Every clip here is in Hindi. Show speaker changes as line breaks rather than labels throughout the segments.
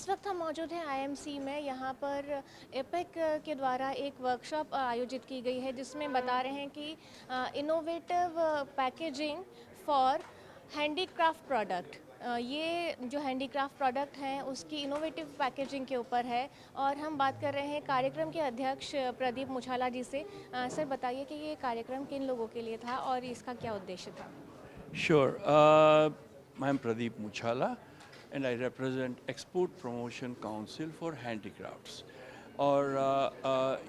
इस वक्त हम मौजूद हैं आईएमसी में। यहाँ पर एपिक के द्वारा एक वर्कशॉप आयोजित की गई है जिसमें बता रहे हैं कि innovative packaging for handicraft product. ये जो हैंडीक्राफ्ट प्रोडक्ट हैं उसकी इनोवेटिव पैकेजिंग के ऊपर है और हम बात कर रहे हैं कार्यक्रम के अध्यक्ष प्रदीप मुछाला जी से। सर बताइए कि ये कार्यक्रम किन लोगों के लिए था और इसका क्या उद्देश्य था?
Sure. I'm Pradeep Muchala and I represent Export Promotion Council for Handicrafts. और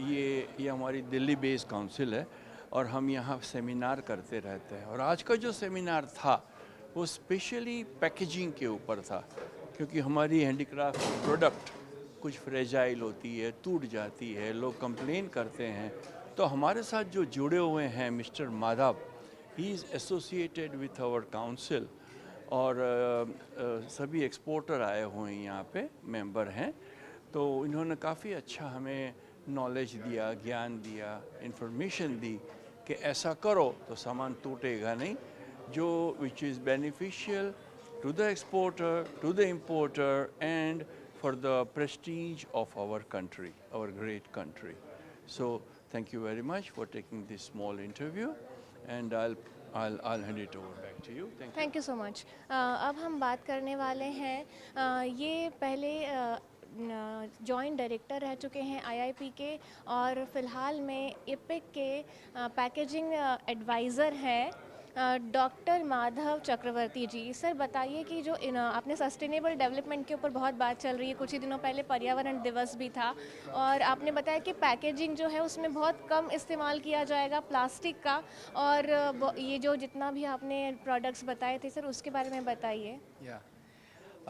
ये हमारी दिल्ली बेस्ड काउंसिल है और हम यहाँ सेमिनार करते रहते हैं। और आज का जो सेमिनार था वो स्पेशली पैकेजिंग के ऊपर था, क्योंकि हमारी हैंडीक्राफ्ट प्रोडक्ट कुछ फ्रेजाइल होती है, टूट जाती है, लोग कंप्लेन करते हैं। तो हमारे साथ जो जुड़े हुए हैं mister Madhav, he is associated with our council और सभी एक्सपोर्टर आए हुए हैं यहाँ पे, मेंबर हैं। तो इन्होंने काफ़ी अच्छा हमें नॉलेज दिया, ज्ञान दिया, इंफॉर्मेशन दी कि ऐसा करो तो सामान टूटेगा नहीं, जो which is beneficial to the exporter, to the importer and for the prestige of our country, our great country. So thank you very much for taking this small interview, and I'll hand it over back to you.
Thank you so much. अब हम बात करने वाले हैं, ये पहले जॉइंट डायरेक्टर रह चुके हैं आईआईपी के और फिलहाल में एपिक के पैकेजिंग एडवाइज़र हैं डॉक्टर माधव चक्रवर्ती जी। सर बताइए कि जो आपने सस्टेनेबल डेवलपमेंट के ऊपर बहुत बात चल रही है, कुछ ही दिनों पहले पर्यावरण दिवस भी था और आपने बताया कि पैकेजिंग जो है उसमें बहुत कम इस्तेमाल किया जाएगा प्लास्टिक का, और ये जो जितना भी आपने प्रोडक्ट्स बताए थे सर उसके बारे में बताइए।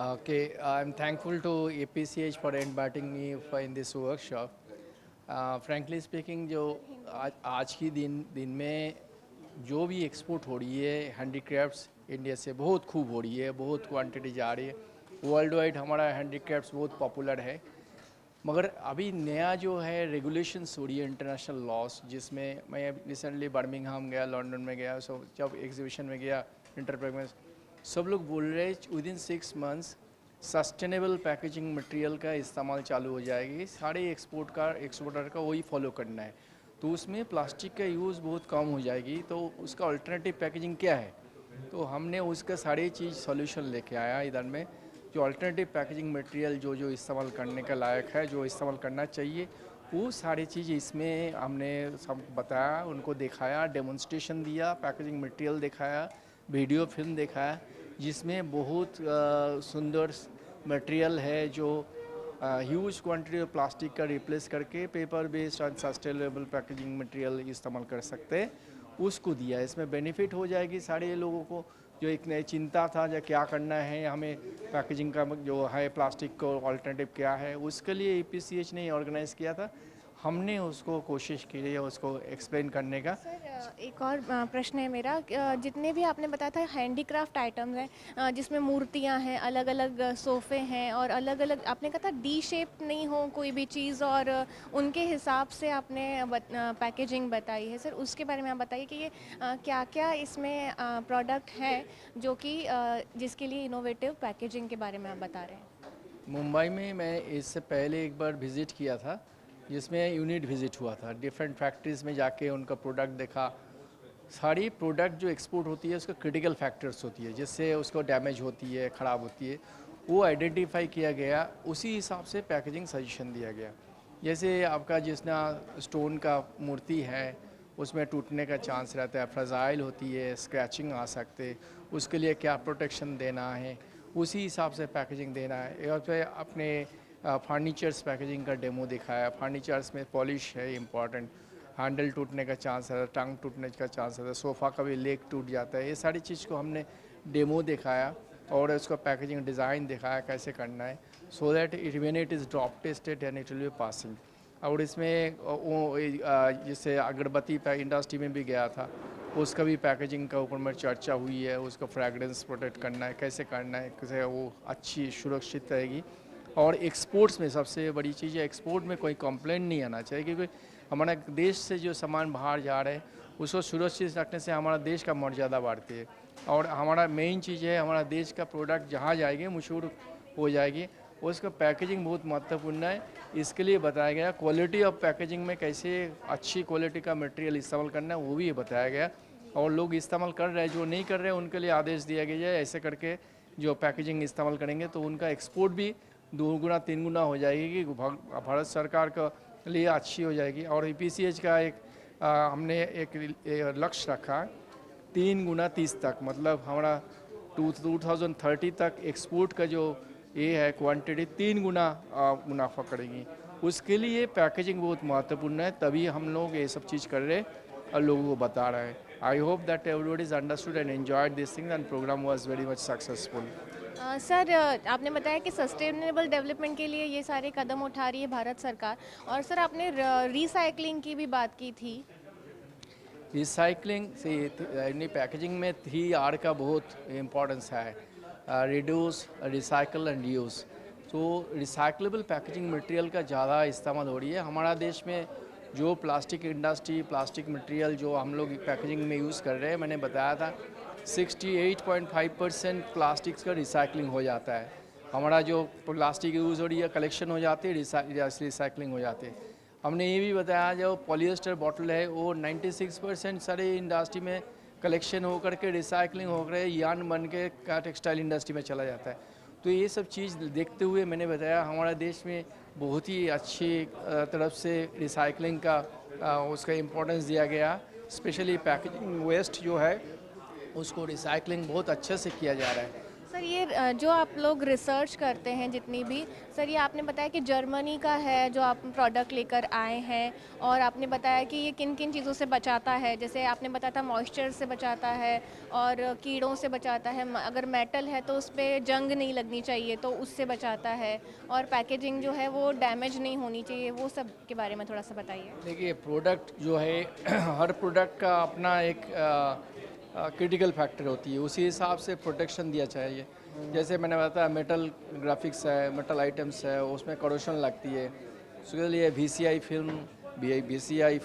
Okay, I'm thankful to APCH for inviting me in this workshop. Frankly speaking, जो आज की दिन में जो भी एक्सपोर्ट हो रही है हैंडीक्राफ्ट्स इंडिया से बहुत खूब हो रही है, बहुत क्वांटिटी जा रही है। वर्ल्ड वाइड हमारा हैंडीक्राफ्ट्स बहुत पॉपुलर है, मगर अभी नया जो है रेगुलेशंस हो रही है, इंटरनेशनल लॉस, जिसमें मैं रिसेंटली बर्मिंघम गया, लंदन में गया, सो जब एग्जीबिशन में गया इंटरप्रेग में, सब लोग बोल रहे हैं within 6 months sustainable packaging material का इस्तेमाल चालू हो जाएगी। सारे एक्सपोर्टर का वही फॉलो करना है, तो उसमें प्लास्टिक का यूज़ बहुत कम हो जाएगी। तो उसका अल्टरनेटिव पैकेजिंग क्या है, तो हमने उसका सारी चीज़ सॉल्यूशन लेके आया इधर में। जो अल्टरनेटिव पैकेजिंग मटेरियल जो इस्तेमाल करने का लायक है, जो इस्तेमाल करना चाहिए, वो सारी चीज़ इसमें हमने सब बताया, उनको दिखाया, डेमोन्स्ट्रेशन दिया, पैकेजिंग मटेरियल दिखाया, वीडियो फिल्म दिखाया, जिसमें बहुत सुंदर मटेरियल है जो ह्यूज क्वांटिटी ऑफ प्लास्टिक का रिप्लेस करके पेपर बेस्ड और सस्टेनेबल पैकेजिंग मटेरियल इस्तेमाल कर सकते हैं, उसको दिया। इसमें बेनिफिट हो जाएगी सारे लोगों को। जो एक नई चिंता था जो क्या करना है हमें पैकेजिंग का, जो है प्लास्टिक को अल्टरनेटिव क्या है, उसके लिए APCH ने ऑर्गेनाइज़ किया था। हमने उसको कोशिश की है उसको एक्सप्लेन करने का।
सर एक और प्रश्न है मेरा, जितने भी आपने बताया था हैंडीक्राफ्ट आइटम्स हैं जिसमें मूर्तियां हैं, अलग अलग सोफ़े हैं और अलग अलग आपने कहा था डी शेप नहीं हो कोई भी चीज़, और उनके हिसाब से आपने पैकेजिंग बताई है। सर उसके बारे में आप बताइए कि ये क्या क्या इसमें प्रोडक्ट हैं जो कि जिसके लिए इनोवेटिव पैकेजिंग के बारे में आप बता रहे हैं।
मुंबई में मैं इससे पहले एक बार विज़िट किया था, जिसमें यूनिट विज़िट हुआ था, डिफरेंट फैक्ट्रीज़ में जाके उनका प्रोडक्ट देखा। सारी प्रोडक्ट जो एक्सपोर्ट होती है उसका क्रिटिकल फैक्टर्स होती है, जिससे उसको डैमेज होती है, ख़राब होती है, वो आइडेंटिफाई किया गया, उसी हिसाब से पैकेजिंग सजेशन दिया गया। जैसे आपका जिसना स्टोन का मूर्ति है उसमें टूटने का चांस रहता है, फ्रजाइल होती है, स्क्रैचिंग आ सकते, उसके लिए क्या प्रोटेक्शन देना है, उसी हिसाब से पैकेजिंग देना है। और फिर अपने फर्नीचर्स पैकेजिंग का डेमो दिखाया। फर्नीचर्स में पॉलिश है इम्पॉर्टेंट, हैंडल टूटने का चांस है, टंग टूटने का चांस है, सोफ़ा का भी लेग टूट जाता है। ये सारी चीज़ को हमने डेमो दिखाया और उसका पैकेजिंग डिज़ाइन दिखाया कैसे करना है, so that when it is drop tested and it will be passing. और इसमें जैसे अगरबत्ती इंडस्ट्री में भी गया था, उसका भी पैकेजिंग का ऊपर में चर्चा हुई है, उसका फ्रेगरेंस प्रोटेक्ट करना है, कैसे करना है, कैसे वो अच्छी सुरक्षित रहेगी। और एक्सपोर्ट्स में सबसे बड़ी चीज़ है, एक्सपोर्ट में कोई कंप्लेंट नहीं आना चाहिए, क्योंकि हमारा देश से जो सामान बाहर जा रहे हैं उसको सुरक्षित रखने से हमारा देश का मर्यादा बढ़ती है। और हमारा मेन चीज़ है, हमारा देश का प्रोडक्ट जहाँ जाएगी मशहूर हो जाएगी। उसका पैकेजिंग बहुत महत्वपूर्ण है। इसके लिए बताया गया क्वालिटी ऑफ पैकेजिंग में कैसे अच्छी क्वालिटी का मटेरियल इस्तेमाल करना है वो भी बताया गया, और लोग इस्तेमाल कर रहे हैं, जो नहीं कर रहे हैं उनके लिए आदेश दिया गया है ऐसे करके जो पैकेजिंग इस्तेमाल करेंगे तो उनका एक्सपोर्ट भी 2 गुना 3 गुना हो जाएगी, कि भारत सरकार का लिए अच्छी हो जाएगी। और EPCH का हमने एक लक्ष्य रखा 3 गुना 30 तक, मतलब हमारा 2030 तक एक्सपोर्ट का जो ये है क्वांटिटी 3 गुना मुनाफा करेगी। उसके लिए पैकेजिंग बहुत महत्वपूर्ण है, तभी हम लोग ये सब चीज़ कर रहे हैं और लोगों को बता रहे हैं। I hope that everybody is understood and enjoyed this thing and program was very much successful.
Sir, आपने बताया कि सस्टेनेबल डेवलपमेंट के लिए ये सारे कदम उठा रही है भारत सरकार, और सर आपने रिसाइकलिंग की भी बात की थी।
रिसाइकलिंग से पैकेजिंग में 3R का बहुत इम्पोर्टेंस है, रिड्यूस, रिसाइकल एंड रीयूज़। तो रिसाइकलेबल पैकेजिंग मटेरियल का ज़्यादा इस्तेमाल हो रही है हमारा देश में। जो प्लास्टिक इंडस्ट्री, प्लास्टिक मटेरियल जो हम लोग पैकेजिंग में यूज़ कर रहे हैं, मैंने बताया था 68.5% प्लास्टिक्स का रिसाइकलिंग हो जाता है। हमारा जो प्लास्टिक यूज़ हो रही है कलेक्शन हो जाती है, रिसाइकलिंग हो जाती है। हमने ये भी बताया जो पॉलिएस्टर बॉटल है वो 96% सारे इंडस्ट्री में कलेक्शन होकर के रिसाइकलिंग होकर यार्न बन के का टेक्सटाइल इंडस्ट्री में चला जाता है। तो ये सब चीज़ देखते हुए मैंने बताया हमारा देश में बहुत ही अच्छी तरफ से रिसाइकलिंग का उसका इम्पोर्टेंस दिया गया। स्पेशली पैकेजिंग वेस्ट जो है उसको रिसाइकलिंग बहुत अच्छे से किया जा रहा है।
सर ये जो आप लोग रिसर्च करते हैं जितनी भी, सर ये आपने बताया कि जर्मनी का है जो आप प्रोडक्ट लेकर आए हैं, और आपने बताया कि ये किन किन चीज़ों से बचाता है, जैसे आपने बताया था मॉइस्चर से बचाता है और कीड़ों से बचाता है, अगर मेटल है तो उस पर जंग नहीं लगनी चाहिए तो उससे बचाता है, और पैकेजिंग जो है वो डैमेज नहीं होनी चाहिए, वो सब के बारे में थोड़ा सा बताइए।
देखिए प्रोडक्ट जो है हर प्रोडक्ट का अपना एक क्रिटिकल फैक्टर होती है, उसी हिसाब से प्रोटेक्शन दिया चाहिए। जैसे मैंने बताया मेटल ग्राफिक्स है, मेटल आइटम्स है, उसमें करोशन लगती है, उसके लिए VCI फिल्म, VCI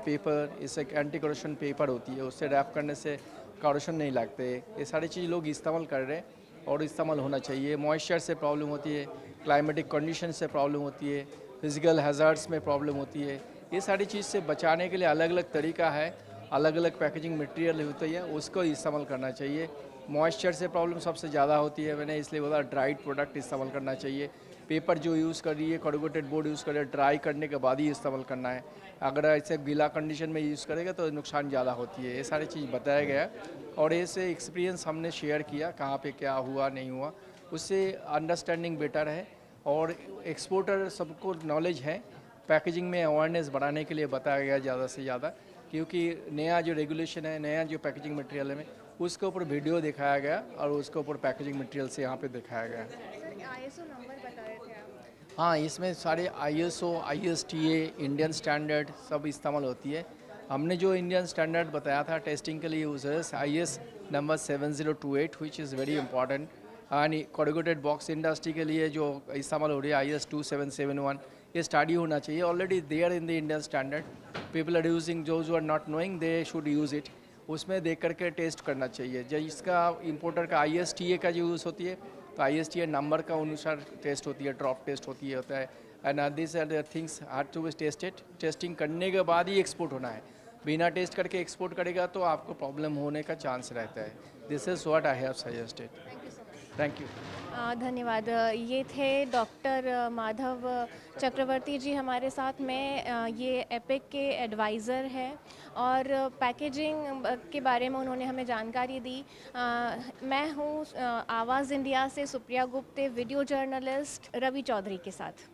पेपर, इससे एंटी करोशन पेपर होती है, उससे रैप करने से करोशन नहीं लगते। ये सारी चीज़ लोग इस्तेमाल कर रहे हैं और इस्तेमाल होना चाहिए। मॉइस्चर से प्रॉब्लम होती है, क्लाइमेटिक कंडीशन से प्रॉब्लम होती है, फिजिकल हैज़ार्ड्स में प्रॉब्लम होती है। ये सारी चीज़ से बचाने के लिए अलग अलग तरीका है, अलग अलग पैकेजिंग मटेरियल होती है, उसको इस्तेमाल करना चाहिए। मॉइस्चर से प्रॉब्लम सबसे ज़्यादा होती है, मैंने इसलिए बोला ड्राइड प्रोडक्ट इस्तेमाल करना चाहिए। पेपर जो यूज़ कर रही है, कॉर्रुगेटेड बोर्ड यूज़ कर रही है, ड्राई करने के बाद ही इस्तेमाल करना है। अगर ऐसे गीला कंडीशन में यूज़ करेगा तो नुकसान ज़्यादा होती है। ये सारी चीज़ बताया गया और ऐसे एक्सपीरियंस हमने शेयर किया कहाँ पे क्या हुआ नहीं हुआ, उससे अंडरस्टैंडिंग बेटर है। और एक्सपोर्टर सबको नॉलेज है, पैकेजिंग में अवेयरनेस बढ़ाने के लिए बताया गया ज़्यादा से ज़्यादा, क्योंकि नया जो रेगुलेशन है, नया जो पैकेजिंग मटेरियल है उसके ऊपर वीडियो दिखाया गया और उसके ऊपर पैकेजिंग मटेरियल से यहाँ पे दिखाया गया।
ISO नंबर बताए थे आप।
हाँ, इसमें सारे ISO, ISTA, इंडियन स्टैंडर्ड सब इस्तेमाल होती है। हमने जो इंडियन स्टैंडर्ड बताया था टेस्टिंग के लिए users, IS number 7028 which is very important. And corrugated box industry के लिए जो इस्तेमाल हो रही है IS 2771, ये स्टडी होना चाहिए। Already there in the Indian standard, people are using, जो are not knowing they should use it. उसमें देख करके टेस्ट करना चाहिए। जब इसका इंपोर्टर का ISTA का जो यूज़ होती है तो ISTA नंबर का अनुसार टेस्ट होती है, ड्रॉप टेस्ट होती है होता है। And this are the things had to be tested. Testing करने के बाद ही एक्सपोर्ट होना है, बिना टेस्ट करके एक्सपोर्ट करेगा तो आपको प्रॉब्लम होने का चांस रहता है। This is what I have suggested. Thank you.
धन्यवाद। ये थे डॉक्टर माधव चक्रवर्ती जी हमारे साथ में। ये एपिक के एडवाइज़र हैं और पैकेजिंग के बारे में उन्होंने हमें जानकारी दी। मैं हूँ आवाज़ इंडिया से सुप्रिया गुप्ते, वीडियो जर्नलिस्ट रवि चौधरी के साथ।